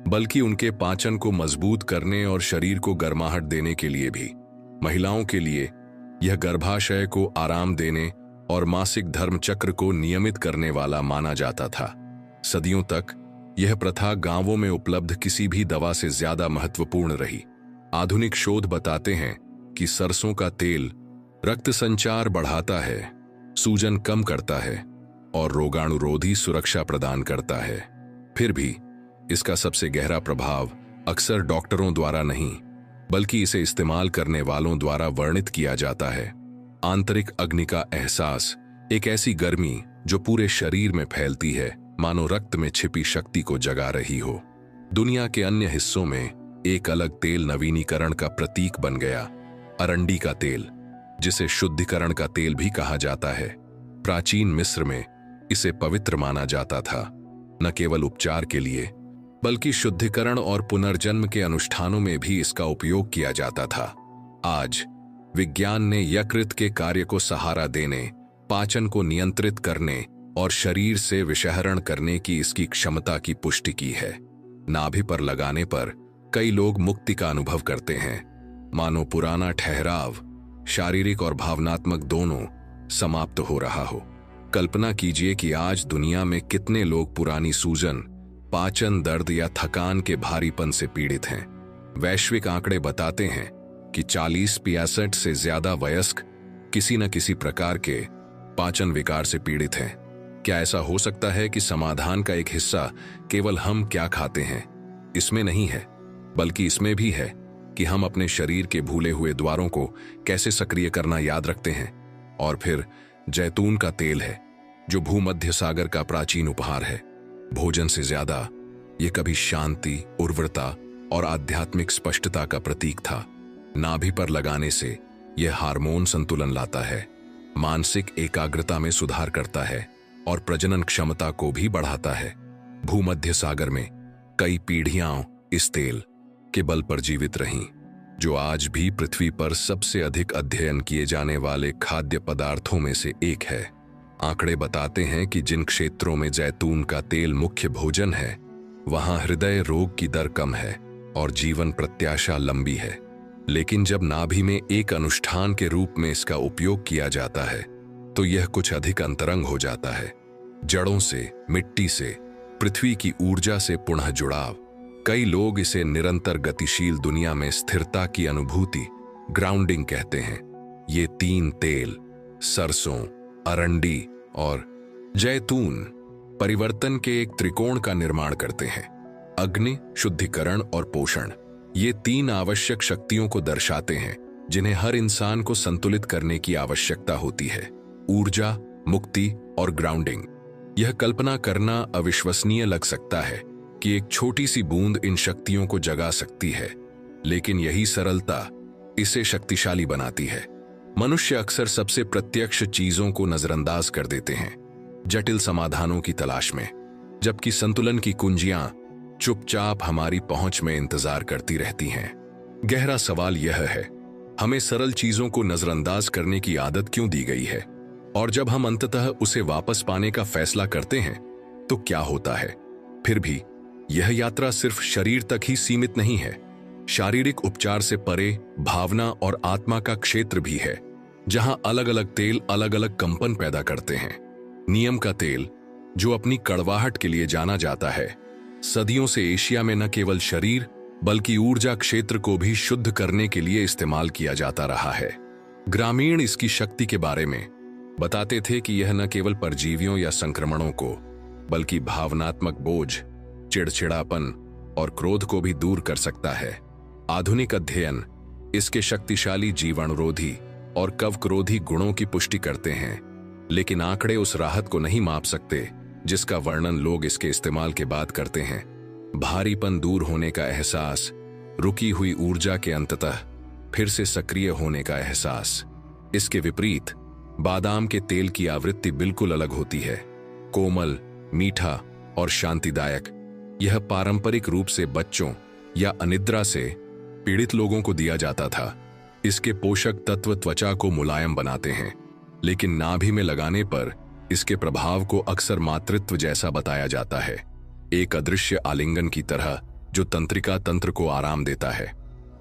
बल्कि उनके पाचन को मजबूत करने और शरीर को गर्माहट देने के लिए भी। महिलाओं के लिए यह गर्भाशय को आराम देने और मासिक धर्म चक्र को नियमित करने वाला माना जाता था। सदियों तक यह प्रथा गांवों में उपलब्ध किसी भी दवा से ज्यादा महत्वपूर्ण रही। आधुनिक शोध बताते हैं कि सरसों का तेल रक्त संचार बढ़ाता है, सूजन कम करता है और रोगाणुरोधी सुरक्षा प्रदान करता है। फिर भी इसका सबसे गहरा प्रभाव अक्सर डॉक्टरों द्वारा नहीं बल्कि इसे इस्तेमाल करने वालों द्वारा वर्णित किया जाता है। आंतरिक अग्नि का एहसास, एक ऐसी गर्मी जो पूरे शरीर में फैलती है, मानो रक्त में छिपी शक्ति को जगा रही हो। दुनिया के अन्य हिस्सों में एक अलग तेल नवीनीकरण का प्रतीक बन गया, अरंडी का तेल, जिसे शुद्धिकरण का तेल भी कहा जाता है। प्राचीन मिस्र में इसे पवित्र माना जाता था, न केवल उपचार के लिए बल्कि शुद्धिकरण और पुनर्जन्म के अनुष्ठानों में भी इसका उपयोग किया जाता था। आज विज्ञान ने यकृत के कार्य को सहारा देने, पाचन को नियंत्रित करने और शरीर से विषहरण करने की इसकी क्षमता की पुष्टि की है। नाभि पर लगाने पर कई लोग मुक्ति का अनुभव करते हैं, मानो पुराना ठहराव, शारीरिक और भावनात्मक दोनों, समाप्त हो रहा हो। कल्पना कीजिए कि आज दुनिया में कितने लोग पुरानी सूजन, पाचन दर्द या थकान के भारीपन से पीड़ित हैं। वैश्विक आंकड़े बताते हैं कि 40-65 से ज्यादा वयस्क किसी न किसी प्रकार के पाचन विकार से पीड़ित हैं। क्या ऐसा हो सकता है कि समाधान का एक हिस्सा केवल हम क्या खाते हैं इसमें नहीं है, बल्कि इसमें भी है कि हम अपने शरीर के भूले हुए द्वारों को कैसे सक्रिय करना याद रखते हैं? और फिर जैतून का तेल है, जो भूमध्य सागर का प्राचीन उपहार है। भोजन से ज्यादा ये कभी शांति, उर्वरता और आध्यात्मिक स्पष्टता का प्रतीक था। नाभि पर लगाने से यह हार्मोन संतुलन लाता है, मानसिक एकाग्रता में सुधार करता है और प्रजनन क्षमता को भी बढ़ाता है। भूमध्य सागर में कई पीढ़ियां इस तेल के बल पर जीवित रहीं, जो आज भी पृथ्वी पर सबसे अधिक अध्ययन किए जाने वाले खाद्य पदार्थों में से एक है। आंकड़े बताते हैं कि जिन क्षेत्रों में जैतून का तेल मुख्य भोजन है, वहां हृदय रोग की दर कम है और जीवन प्रत्याशा लंबी है। लेकिन जब नाभि में एक अनुष्ठान के रूप में इसका उपयोग किया जाता है, तो यह कुछ अधिक अंतरंग हो जाता है। जड़ों से, मिट्टी से, पृथ्वी की ऊर्जा से पुनः जुड़ाव। कई लोग इसे निरंतर गतिशील दुनिया में स्थिरता की अनुभूति, ग्राउंडिंग कहते हैं। ये 3 तेल, सरसों, अरंडी और जैतून, परिवर्तन के एक त्रिकोण का निर्माण करते हैं। अग्नि, शुद्धिकरण और पोषण, ये 3 आवश्यक शक्तियों को दर्शाते हैं जिन्हें हर इंसान को संतुलित करने की आवश्यकता होती है। ऊर्जा, मुक्ति और ग्राउंडिंग। यह कल्पना करना अविश्वसनीय लग सकता है कि एक छोटी सी बूंद इन शक्तियों को जगा सकती है, लेकिन यही सरलता इसे शक्तिशाली बनाती है। मनुष्य अक्सर सबसे प्रत्यक्ष चीजों को नजरअंदाज कर देते हैं, जटिल समाधानों की तलाश में, जबकि संतुलन की कुंजियां चुपचाप हमारी पहुंच में इंतजार करती रहती हैं। गहरा सवाल यह है, हमें सरल चीजों को नजरअंदाज करने की आदत क्यों दी गई है? और जब हम अंततः उसे वापस पाने का फैसला करते हैं तो क्या होता है? फिर भी यह यात्रा सिर्फ शरीर तक ही सीमित नहीं है। शारीरिक उपचार से परे भावना और आत्मा का क्षेत्र भी है, जहां अलग अलग तेल अलग अलग कंपन पैदा करते हैं। नीम का तेल, जो अपनी कड़वाहट के लिए जाना जाता है, सदियों से एशिया में न केवल शरीर बल्कि ऊर्जा क्षेत्र को भी शुद्ध करने के लिए इस्तेमाल किया जाता रहा है। ग्रामीण इसकी शक्ति के बारे में बताते थे कि यह न केवल परजीवियों या संक्रमणों को बल्कि भावनात्मक बोझ, चिड़चिड़ापन और क्रोध को भी दूर कर सकता है। आधुनिक अध्ययन इसके शक्तिशाली जीवाणुरोधी और कवकरोधी गुणों की पुष्टि करते हैं, लेकिन आंकड़े उस राहत को नहीं माप सकते जिसका वर्णन लोग इसके इस्तेमाल के बाद करते हैं। भारीपन दूर होने का एहसास, रुकी हुई ऊर्जा के अंततः फिर से सक्रिय होने का एहसास। इसके विपरीत बादाम के तेल की आवृत्ति बिल्कुल अलग होती है, कोमल, मीठा और शांतिदायक। यह पारंपरिक रूप से बच्चों या अनिद्रा से पीड़ित लोगों को दिया जाता था। इसके पोषक तत्व त्वचा को मुलायम बनाते हैं, लेकिन नाभि में लगाने पर इसके प्रभाव को अक्सर मातृत्व जैसा बताया जाता है, एक अदृश्य आलिंगन की तरह जो तंत्रिका तंत्र को आराम देता है।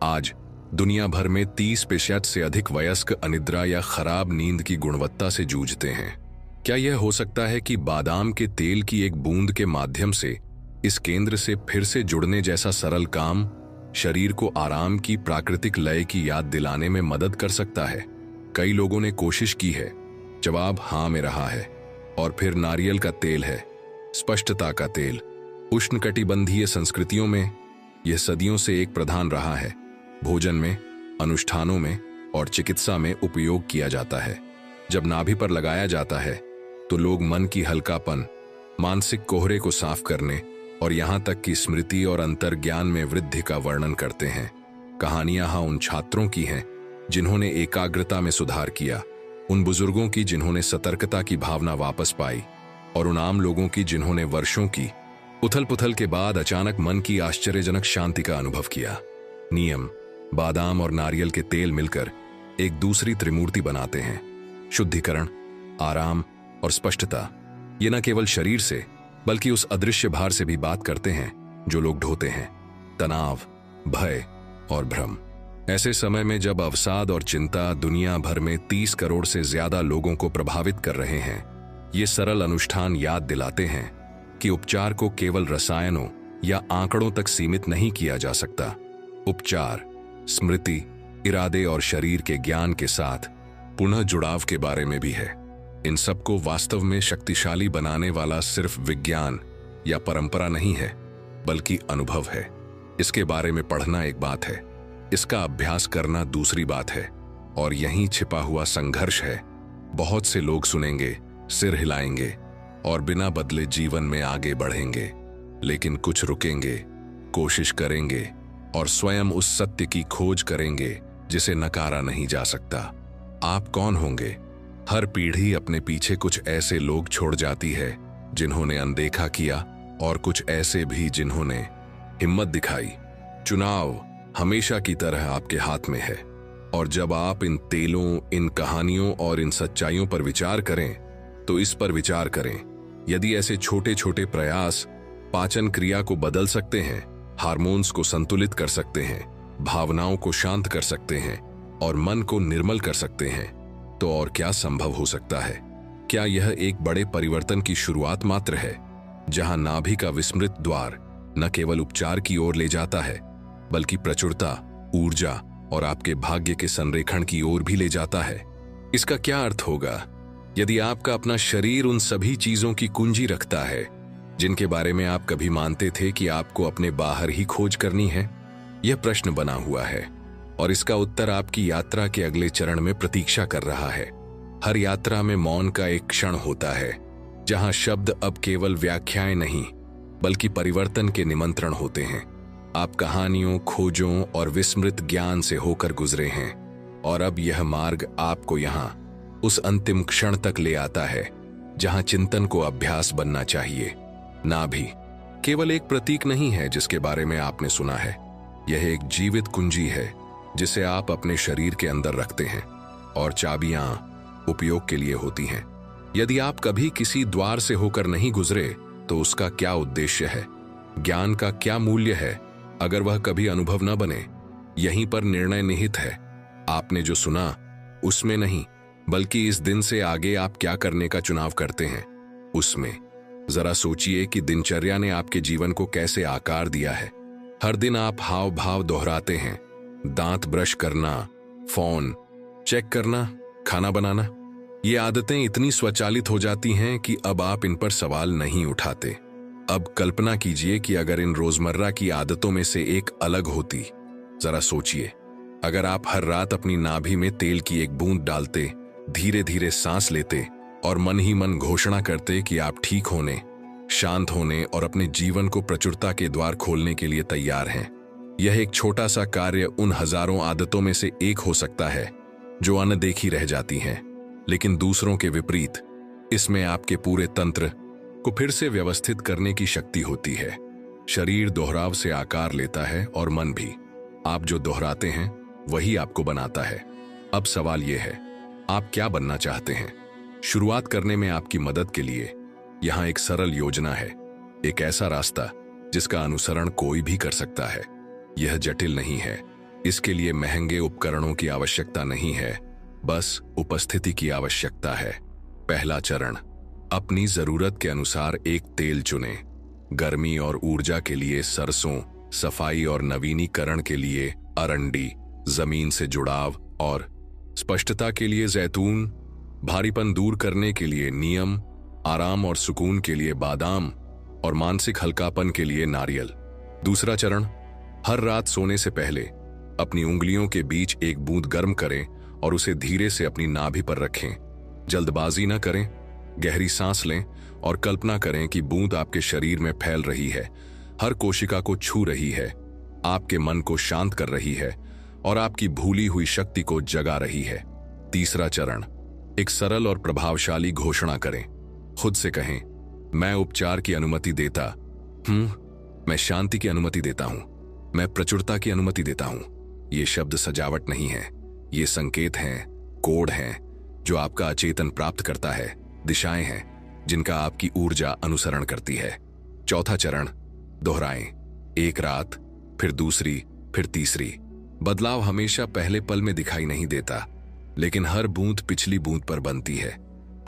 आज दुनिया भर में 30% से अधिक वयस्क अनिद्रा या खराब नींद की गुणवत्ता से जूझते हैं। क्या यह हो सकता है कि बादाम के तेल की एक बूंद के माध्यम से इस केंद्र से फिर से जुड़ने जैसा सरल काम शरीर को आराम की प्राकृतिक लय की याद दिलाने में मदद कर सकता है? कई लोगों ने कोशिश की है। जवाब हाँ में रहा है। और फिर नारियल का तेल है, स्पष्टता का तेल। उष्णकटिबंधीय संस्कृतियों में यह सदियों से एक प्रधान रहा है। भोजन में, अनुष्ठानों में और चिकित्सा में उपयोग किया जाता है। जब नाभि पर लगाया जाता है तो लोग मन की हल्कापन, मानसिक कोहरे को साफ करने और यहां तक कि स्मृति और अंतर्ज्ञान में वृद्धि का वर्णन करते हैं। कहानियां हाँ उन छात्रों की हैं जिन्होंने एकाग्रता में सुधार किया, उन बुजुर्गों की जिन्होंने सतर्कता की भावना वापस पाई, और उन आम लोगों की जिन्होंने वर्षों की उथल पुथल के बाद अचानक मन की आश्चर्यजनक शांति का अनुभव किया। नीम, बादाम और नारियल के तेल मिलकर एक दूसरी त्रिमूर्ति बनाते हैं, शुद्धिकरण, आराम और स्पष्टता। ये न केवल शरीर से बल्कि उस अदृश्य भार से भी बात करते हैं जो लोग ढोते हैं, तनाव, भय और भ्रम। ऐसे समय में जब अवसाद और चिंता दुनिया भर में 30 करोड़ से ज्यादा लोगों को प्रभावित कर रहे हैं, ये सरल अनुष्ठान याद दिलाते हैं कि उपचार को केवल रसायनों या आंकड़ों तक सीमित नहीं किया जा सकता। उपचार स्मृति, इरादे और शरीर के ज्ञान के साथ पुनः जुड़ाव के बारे में भी है। इन सबको वास्तव में शक्तिशाली बनाने वाला सिर्फ विज्ञान या परंपरा नहीं है, बल्कि अनुभव है। इसके बारे में पढ़ना एक बात है, इसका अभ्यास करना दूसरी बात है, और यहीं छिपा हुआ संघर्ष है। बहुत से लोग सुनेंगे, सिर हिलाएंगे और बिना बदले जीवन में आगे बढ़ेंगे, लेकिन कुछ रुकेंगे, कोशिश करेंगे और स्वयं उस सत्य की खोज करेंगे जिसे नकारा नहीं जा सकता। आप कौन होंगे? हर पीढ़ी अपने पीछे कुछ ऐसे लोग छोड़ जाती है जिन्होंने अनदेखा किया, और कुछ ऐसे भी जिन्होंने हिम्मत दिखाई। चुनाव हमेशा की तरह आपके हाथ में है, और जब आप इन तेलों, इन कहानियों और इन सच्चाइयों पर विचार करें तो इस पर विचार करें, यदि ऐसे छोटे छोटे प्रयास पाचन क्रिया को बदल सकते हैं, हार्मोन्स को संतुलित कर सकते हैं, भावनाओं को शांत कर सकते हैं और मन को निर्मल कर सकते हैं, तो और क्या संभव हो सकता है? क्या यह एक बड़े परिवर्तन की शुरुआत मात्र है, जहां नाभि का विस्मृत द्वार न केवल उपचार की ओर ले जाता है, बल्कि प्रचुरता, ऊर्जा और आपके भाग्य के संरेखण की ओर भी ले जाता है? इसका क्या अर्थ होगा यदि आपका अपना शरीर उन सभी चीजों की कुंजी रखता है जिनके बारे में आप कभी मानते थे कि आपको अपने बाहर ही खोज करनी है? यह प्रश्न बना हुआ है, और इसका उत्तर आपकी यात्रा के अगले चरण में प्रतीक्षा कर रहा है। हर यात्रा में मौन का एक क्षण होता है, जहां शब्द अब केवल व्याख्याएं नहीं बल्कि परिवर्तन के निमंत्रण होते हैं। आप कहानियों, खोजों और विस्मृत ज्ञान से होकर गुजरे हैं, और अब यह मार्ग आपको यहां उस अंतिम क्षण तक ले आता है जहां चिंतन को अभ्यास बनना चाहिए। नाभि केवल एक प्रतीक नहीं है जिसके बारे में आपने सुना है, यह एक जीवित कुंजी है जिसे आप अपने शरीर के अंदर रखते हैं और चाबियां उपयोग के लिए होती हैं। यदि आप कभी किसी द्वार से होकर नहीं गुजरे तो उसका क्या उद्देश्य है? ज्ञान का क्या मूल्य है अगर वह कभी अनुभव न बने? यहीं पर निर्णय निहित है। आपने जो सुना उसमें नहीं, बल्कि इस दिन से आगे आप क्या करने का चुनाव करते हैं उसमें। जरा सोचिए कि दिनचर्या ने आपके जीवन को कैसे आकार दिया है। हर दिन आप हाव भाव दोहराते हैं, दांत ब्रश करना, फोन चेक करना, खाना बनाना। ये आदतें इतनी स्वचालित हो जाती हैं कि अब आप इन पर सवाल नहीं उठाते। अब कल्पना कीजिए कि अगर इन रोजमर्रा की आदतों में से एक अलग होती। जरा सोचिए, अगर आप हर रात अपनी नाभि में तेल की एक बूंद डालते, धीरे धीरे सांस लेते और मन ही मन घोषणा करते कि आप ठीक होने, शांत होने और अपने जीवन को प्रचुरता के द्वार खोलने के लिए तैयार हैं। यह एक छोटा सा कार्य उन हजारों आदतों में से एक हो सकता है जो अनदेखी रह जाती हैं, लेकिन दूसरों के विपरीत इसमें आपके पूरे तंत्र को फिर से व्यवस्थित करने की शक्ति होती है। शरीर दोहराव से आकार लेता है और मन भी। आप जो दोहराते हैं वही आपको बनाता है। अब सवाल यह है, आप क्या बनना चाहते हैं? शुरुआत करने में आपकी मदद के लिए यहाँ एक सरल योजना है, एक ऐसा रास्ता जिसका अनुसरण कोई भी कर सकता है। यह जटिल नहीं है, इसके लिए महंगे उपकरणों की आवश्यकता नहीं है, बस उपस्थिति की आवश्यकता है। पहला चरण, अपनी जरूरत के अनुसार एक तेल चुनें। गर्मी और ऊर्जा के लिए सरसों, सफाई और नवीनीकरण के लिए अरंडी, जमीन से जुड़ाव और स्पष्टता के लिए जैतून, भारीपन दूर करने के लिए नीम, आराम और सुकून के लिए बादाम और मानसिक हल्कापन के लिए नारियल। दूसरा चरण, हर रात सोने से पहले अपनी उंगलियों के बीच एक बूंद गर्म करें और उसे धीरे से अपनी नाभि पर रखें। जल्दबाजी न करें, गहरी सांस लें और कल्पना करें कि बूंद आपके शरीर में फैल रही है, हर कोशिका को छू रही है, आपके मन को शांत कर रही है और आपकी भूली हुई शक्ति को जगा रही है। तीसरा चरण, एक सरल और प्रभावशाली घोषणा करें। खुद से कहें, मैं उपचार की अनुमति देता हूं, मैं शांति की अनुमति देता हूं, मैं प्रचुरता की अनुमति देता हूं। ये शब्द सजावट नहीं है, ये संकेत हैं, कोड हैं जो आपका अचेतन प्राप्त करता है, दिशाएं हैं जिनका आपकी ऊर्जा अनुसरण करती है। चौथा चरण, दोहराएं। एक रात, फिर दूसरी, फिर तीसरी। बदलाव हमेशा पहले पल में दिखाई नहीं देता, लेकिन हर बूंद पिछली बूंद पर बनती है।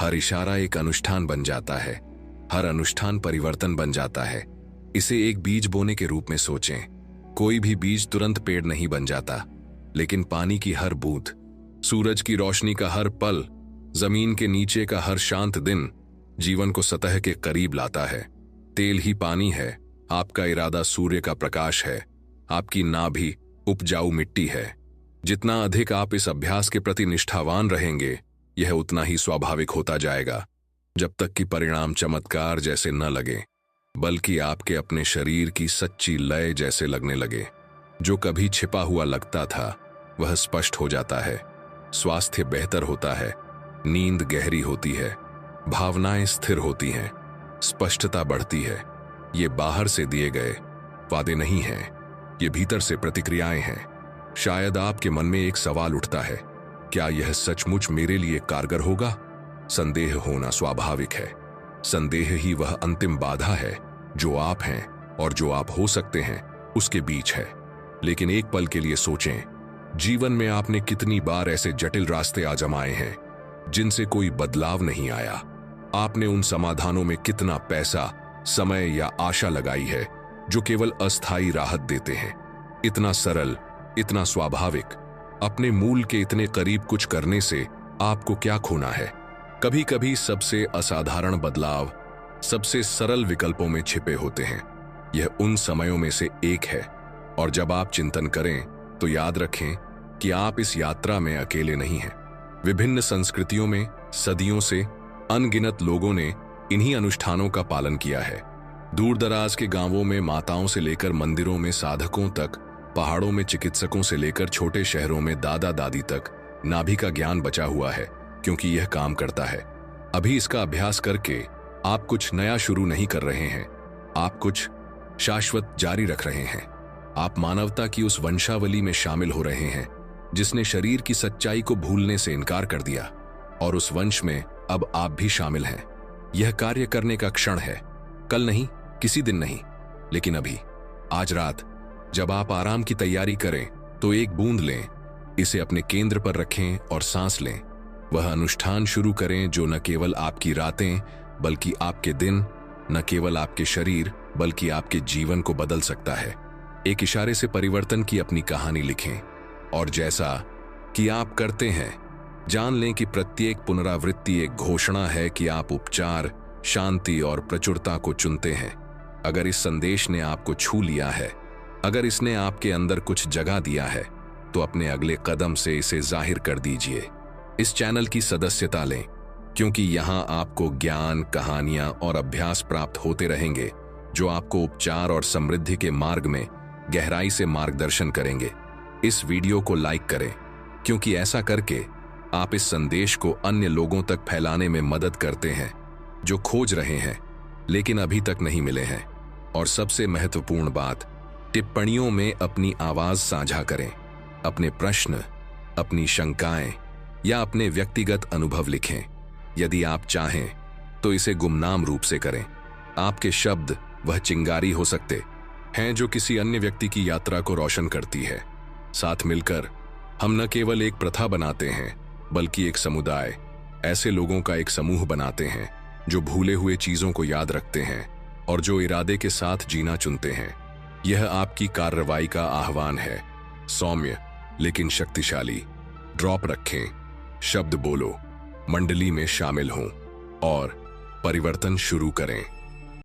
हर इशारा एक अनुष्ठान बन जाता है, हर अनुष्ठान परिवर्तन बन जाता है। इसे एक बीज बोने के रूप में सोचें। कोई भी बीज तुरंत पेड़ नहीं बन जाता, लेकिन पानी की हर बूंद, सूरज की रोशनी का हर पल, जमीन के नीचे का हर शांत दिन जीवन को सतह के करीब लाता है। तेल ही पानी है, आपका इरादा सूर्य का प्रकाश है, आपकी नाभि उपजाऊ मिट्टी है। जितना अधिक आप इस अभ्यास के प्रति निष्ठावान रहेंगे, यह उतना ही स्वाभाविक होता जाएगा, जब तक कि परिणाम चमत्कार जैसे न लगे, बल्कि आपके अपने शरीर की सच्ची लय जैसे लगने लगे। जो कभी छिपा हुआ लगता था वह स्पष्ट हो जाता है, स्वास्थ्य बेहतर होता है, नींद गहरी होती है, भावनाएं स्थिर होती हैं, स्पष्टता बढ़ती है। ये बाहर से दिए गए वादे नहीं हैं, ये भीतर से प्रतिक्रियाएं हैं। शायद आपके मन में एक सवाल उठता है, क्या यह सचमुच मेरे लिए कारगर होगा? संदेह होना स्वाभाविक है। संदेह ही वह अंतिम बाधा है जो आप हैं और जो आप हो सकते हैं उसके बीच है। लेकिन एक पल के लिए सोचें, जीवन में आपने कितनी बार ऐसे जटिल रास्ते आजमाए हैं जिनसे कोई बदलाव नहीं आया? आपने उन समाधानों में कितना पैसा, समय या आशा लगाई है जो केवल अस्थायी राहत देते हैं? इतना सरल, इतना स्वाभाविक, अपने मूल के इतने करीब कुछ करने से आपको क्या खोना है? कभी कभी सबसे असाधारण बदलाव सबसे सरल विकल्पों में छिपे होते हैं। यह उन समयों में से एक है, और जब आप चिंतन करें तो याद रखें कि आप इस यात्रा में अकेले नहीं हैं। विभिन्न संस्कृतियों में सदियों से अनगिनत लोगों ने इन्हीं अनुष्ठानों का पालन किया है। दूर दराज के गांवों में माताओं से लेकर मंदिरों में साधकों तक, पहाड़ों में चिकित्सकों से लेकर छोटे शहरों में दादा दादी तक, नाभि का ज्ञान बचा हुआ है, क्योंकि यह काम करता है। अभी इसका अभ्यास करके आप कुछ नया शुरू नहीं कर रहे हैं, आप कुछ शाश्वत जारी रख रहे हैं। आप मानवता की उस वंशावली में शामिल हो रहे हैं जिसने शरीर की सच्चाई को भूलने से इनकार कर दिया, और उस वंश में अब आप भी शामिल हैं। यह कार्य करने का क्षण है, कल नहीं, किसी दिन नहीं, लेकिन अभी, आज रात। जब आप आराम की तैयारी करें तो एक बूंद लें, इसे अपने केंद्र पर रखें और सांस लें। वह अनुष्ठान शुरू करें जो न केवल आपकी रातें बल्कि आपके दिन, न केवल आपके शरीर बल्कि आपके जीवन को बदल सकता है। एक इशारे से परिवर्तन की अपनी कहानी लिखें, और जैसा कि आप करते हैं, जान लें कि प्रत्येक पुनरावृत्ति एक घोषणा है कि आप उपचार, शांति और प्रचुरता को चुनते हैं। अगर इस संदेश ने आपको छू लिया है, अगर इसने आपके अंदर कुछ जगा दिया है, तो अपने अगले कदम से इसे जाहिर कर दीजिए। इस चैनल की सदस्यता लें, क्योंकि यहां आपको ज्ञान, कहानियां और अभ्यास प्राप्त होते रहेंगे जो आपको उपचार और समृद्धि के मार्ग में गहराई से मार्गदर्शन करेंगे। इस वीडियो को लाइक करें, क्योंकि ऐसा करके आप इस संदेश को अन्य लोगों तक फैलाने में मदद करते हैं जो खोज रहे हैं लेकिन अभी तक नहीं मिले हैं। और सबसे महत्वपूर्ण बात, टिप्पणियों में अपनी आवाज साझा करें। अपने प्रश्न, अपनी शंकाएं या अपने व्यक्तिगत अनुभव लिखें। यदि आप चाहें तो इसे गुमनाम रूप से करें। आपके शब्द वह चिंगारी हो सकते हैं जो किसी अन्य व्यक्ति की यात्रा को रोशन करती है। साथ मिलकर हम न केवल एक प्रथा बनाते हैं बल्कि एक समुदाय, ऐसे लोगों का एक समूह बनाते हैं जो भूले हुए चीजों को याद रखते हैं और जो इरादे के साथ जीना चुनते हैं। यह आपकी कार्रवाई का आह्वान है, सौम्य लेकिन शक्तिशाली। ड्रॉप रखें, शब्द बोलो, मंडली में शामिल हों और परिवर्तन शुरू करें।